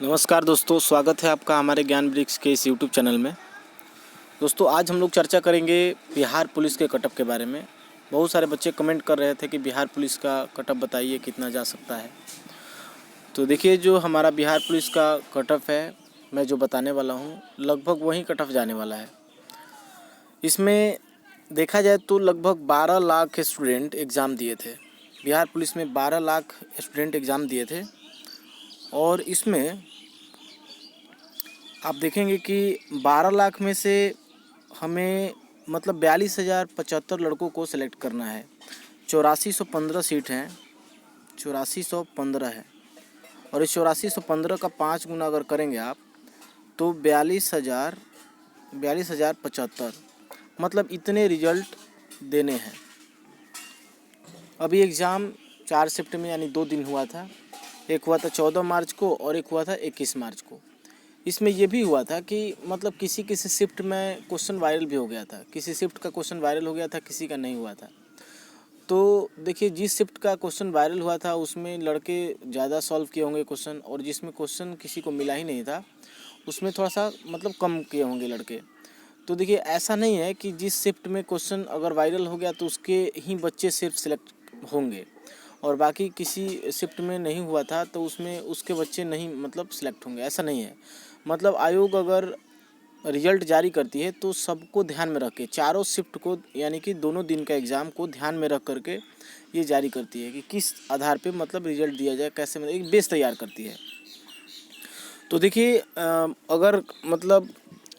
नमस्कार दोस्तों, स्वागत है आपका हमारे ज्ञान वृक्ष के इस यूट्यूब चैनल में। दोस्तों, आज हम लोग चर्चा करेंगे बिहार पुलिस के कटअप के बारे में। बहुत सारे बच्चे कमेंट कर रहे थे कि बिहार पुलिस का कटअप बताइए कितना जा सकता है। तो देखिए, जो हमारा बिहार पुलिस का कटअप है, मैं जो बताने वाला हूँ, लगभग वही कटअप जाने वाला है। इसमें देखा जाए तो लगभग 12 लाख स्टूडेंट एग्ज़ाम दिए थे। बिहार पुलिस में 12 लाख स्टूडेंट एग्ज़ाम दिए थे और इसमें आप देखेंगे कि 12 लाख में से हमें मतलब 42,075 लड़कों को सिलेक्ट करना है। 8415 सीट हैं, 8415 है। और इस 8415 का 5 गुना अगर करेंगे आप तो 42,075 मतलब इतने रिजल्ट देने हैं। अभी एग्ज़ाम 4 शिफ्ट में यानी 2 दिन हुआ था। एक हुआ था 14 मार्च को और एक हुआ था 21 मार्च को। इसमें यह भी हुआ था कि मतलब किसी किसी शिफ्ट में क्वेश्चन वायरल भी हो गया था। किसी शिफ्ट का क्वेश्चन वायरल हो गया था, किसी का नहीं हुआ था। तो देखिए, जिस शिफ्ट का क्वेश्चन वायरल हुआ था उसमें लड़के ज़्यादा सॉल्व किए होंगे क्वेश्चन, और जिसमें क्वेश्चन किसी को मिला ही नहीं था उसमें थोड़ा सा मतलब कम किए होंगे लड़के। तो देखिए, ऐसा नहीं है कि जिस शिफ्ट में क्वेश्चन अगर वायरल हो गया तो उसके ही बच्चे सिर्फ सिलेक्ट होंगे और बाकी किसी शिफ्ट में नहीं हुआ था तो उसमें उसके बच्चे नहीं मतलब सिलेक्ट होंगे, ऐसा नहीं है। मतलब आयोग अगर रिजल्ट जारी करती है तो सबको ध्यान में रख के, चारों शिफ्ट को यानी कि दोनों दिन का एग्ज़ाम को ध्यान में रख करके ये जारी करती है कि किस आधार पे मतलब रिजल्ट दिया जाए, कैसे मतलब एक बेस तैयार करती है। तो देखिए, अगर मतलब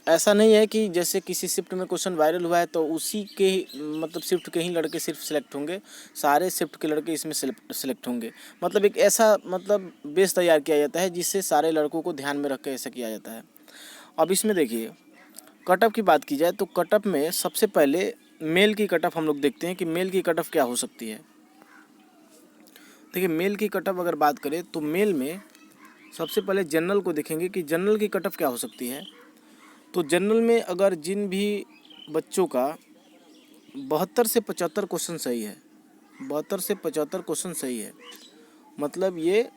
ऐसा नहीं है कि जैसे किसी शिफ्ट में क्वेश्चन वायरल हुआ है तो उसी के मतलब शिफ्ट के ही लड़के सिर्फ सिलेक्ट होंगे, सारे शिफ्ट के लड़के इसमें सिलेक्ट होंगे। मतलब एक ऐसा मतलब बेस तैयार किया जाता है जिससे सारे लड़कों को ध्यान में रख के ऐसा किया जाता है। अब इसमें देखिए, कटअप की बात की जाए तो कटअप में सबसे पहले मेल की कटअप हम लोग देखते हैं कि मेल की कटअप क्या हो सकती है। देखिए, मेल की कटअप अगर बात करें तो मेल में सबसे पहले जनरल को देखेंगे कि जनरल की कटअप क्या हो सकती है। तो जनरल में अगर जिन भी बच्चों का 72 से 75 क्वेश्चन सही है, 72 से 75 क्वेश्चन सही है, मतलब ये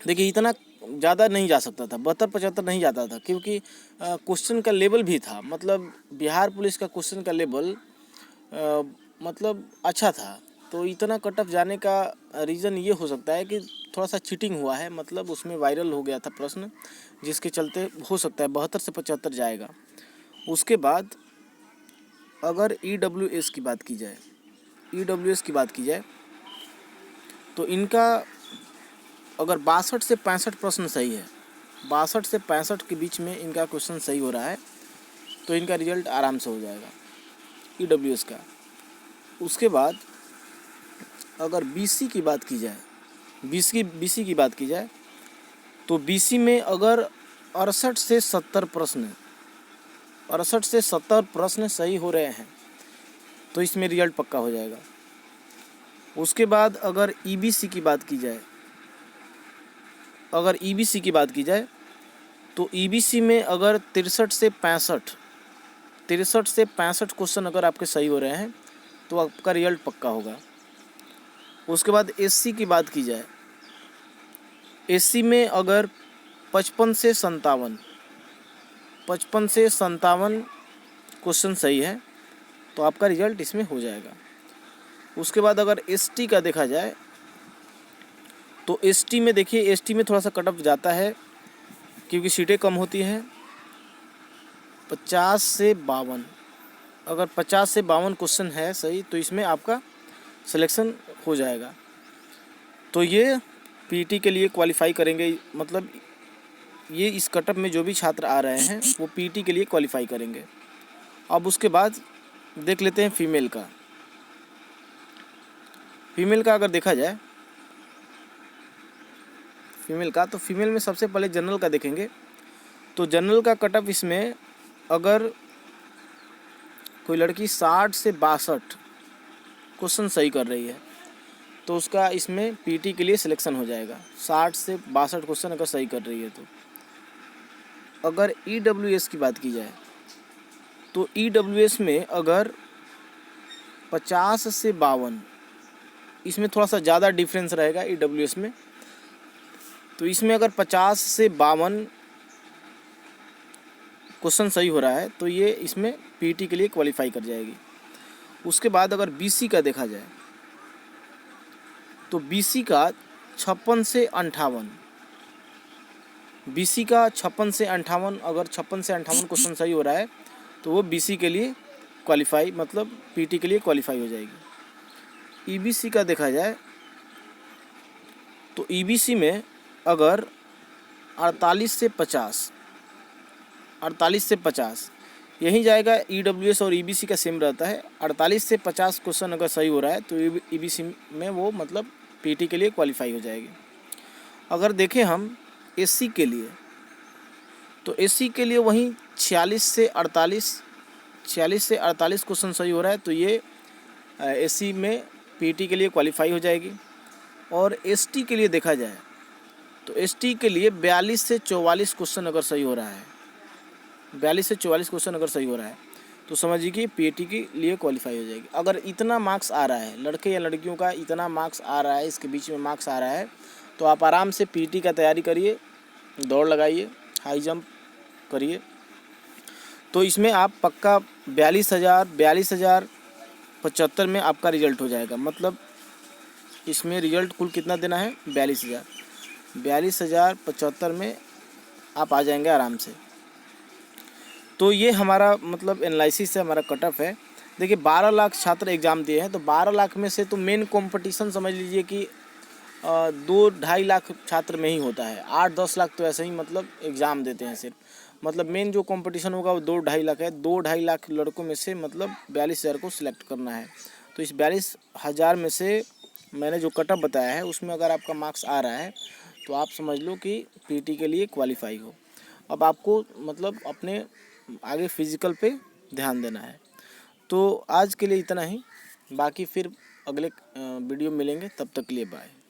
देखिए इतना ज़्यादा नहीं जा सकता था, 72-75 नहीं जाता था, क्योंकि क्वेश्चन का लेवल भी था। मतलब बिहार पुलिस का क्वेश्चन का लेवल मतलब अच्छा था। तो इतना कटअप जाने का रीज़न ये हो सकता है कि थोड़ा सा चीटिंग हुआ है, मतलब उसमें वायरल हो गया था प्रश्न, जिसके चलते हो सकता है 72 से 75 जाएगा। उसके बाद अगर EWS की बात की जाए, EWS की बात की जाए तो इनका अगर 62 से 65 प्रश्न सही है, 62 से 65 के बीच में इनका क्वेश्चन सही हो रहा है तो इनका रिजल्ट आराम से हो जाएगा EWS का। उसके बाद अगर BC की बात की जाए, BC की बात की जाए तो BC में अगर 68 से 70 प्रश्न, 68 से 70 प्रश्न सही हो रहे हैं तो इसमें रिजल्ट पक्का हो जाएगा। उसके बाद अगर EBC की बात की जाए, अगर EBC की बात की जाए तो EBC में अगर 63 से 65 क्वेश्चन अगर आपके सही हो रहे हैं तो आपका रिजल्ट पक्का होगा। उसके बाद SC की बात की जाए, SC में अगर 55 से 57 क्वेश्चन सही है तो आपका रिजल्ट इसमें हो जाएगा। उसके बाद अगर ST का देखा जाए तो ST में देखिए, ST में थोड़ा सा कटअप जाता है क्योंकि सीटें कम होती हैं। 50 से 52, अगर 50 से 52 क्वेश्चन है सही तो इसमें आपका सिलेक्शन हो जाएगा। तो ये PET के लिए क्वालिफाई करेंगे, मतलब ये इस कटअप में जो भी छात्र आ रहे हैं वो PET के लिए क्वालिफाई करेंगे। अब उसके बाद देख लेते हैं फीमेल का। फीमेल का अगर देखा जाए, तो फीमेल में सबसे पहले जनरल का देखेंगे। तो जनरल का कटअप इसमें अगर कोई लड़की 60 से 62 क्वेश्चन सही कर रही है तो उसका इसमें PET के लिए सिलेक्शन हो जाएगा। 60 से 62 क्वेश्चन अगर सही कर रही है तो। अगर EWS की बात की जाए तो EWS में अगर 50 से 52, इसमें थोड़ा सा ज़्यादा डिफरेंस रहेगा EWS में। तो इसमें अगर 50 से 52 क्वेश्चन सही हो रहा है तो ये इसमें पीटी के लिए क्वालिफाई कर जाएगी। उसके बाद अगर बीसी का देखा जाए तो बीसी का 56 से 58, बीसी का 56 से 58, अगर 56 से 58 क्वेश्चन सही हो रहा है तो वो बीसी के लिए क्वालिफाई मतलब पीटी के लिए क्वालिफाई हो जाएगी। ईबीसी का देखा जाए तो ईबीसी में अगर 48 से 50, 48 से 50 यही जाएगा। ईडब्ल्यूएस और ईबीसी का सेम रहता है। 48 से 50 क्वेश्चन अगर सही हो रहा है तो ईबीसी में वो मतलब पीटी के लिए क्वालिफाई हो जाएगी। अगर देखें हम एससी के लिए तो एससी के लिए वहीं 46 से 48 क्वेश्चन सही हो रहा है तो ये एससी में पीटी के लिए क्वालिफाई हो जाएगी। और एसटी के लिए देखा जाए तो एसटी के लिए 42 से 44 क्वेश्चन अगर सही हो रहा है, 42 से 44 क्वेश्चन अगर सही हो रहा है तो समझिए कि पीटी के लिए क्वालिफाई हो जाएगी। अगर इतना मार्क्स आ रहा है, लड़के या लड़कियों का इतना मार्क्स आ रहा है, इसके बीच में मार्क्स आ रहा है तो आप आराम से पीटी का तैयारी करिए, दौड़ लगाइए, हाई जंप करिए। तो इसमें आप पक्का 42,075 में आपका रिजल्ट हो जाएगा। मतलब इसमें रिजल्ट कुल कितना देना है, 42,075 में आप आ जाएंगे आराम से। तो ये हमारा मतलब एनालिसिस है, हमारा कट ऑफ है। देखिए 12 लाख छात्र एग्ज़ाम दिए हैं तो 12 लाख में से तो मेन कंपटीशन समझ लीजिए कि 2-2.5 लाख छात्र में ही होता है। 8-10 लाख तो ऐसे ही मतलब एग्ज़ाम देते हैं सिर्फ। मतलब मेन जो कंपटीशन होगा वो 2-2.5 लाख है। 2-2.5 लाख लड़कों में से मतलब 42,000 को सिलेक्ट करना है। तो इस 42,000 में से मैंने जो कट ऑफ बताया है उसमें अगर आपका मार्क्स आ रहा है तो आप समझ लो कि पीटी के लिए क्वालिफाई हो। अब आपको मतलब अपने आगे फिजिकल पे ध्यान देना है। तो आज के लिए इतना ही, बाकी फिर अगले वीडियो मिलेंगे, तब तक के लिए बाय।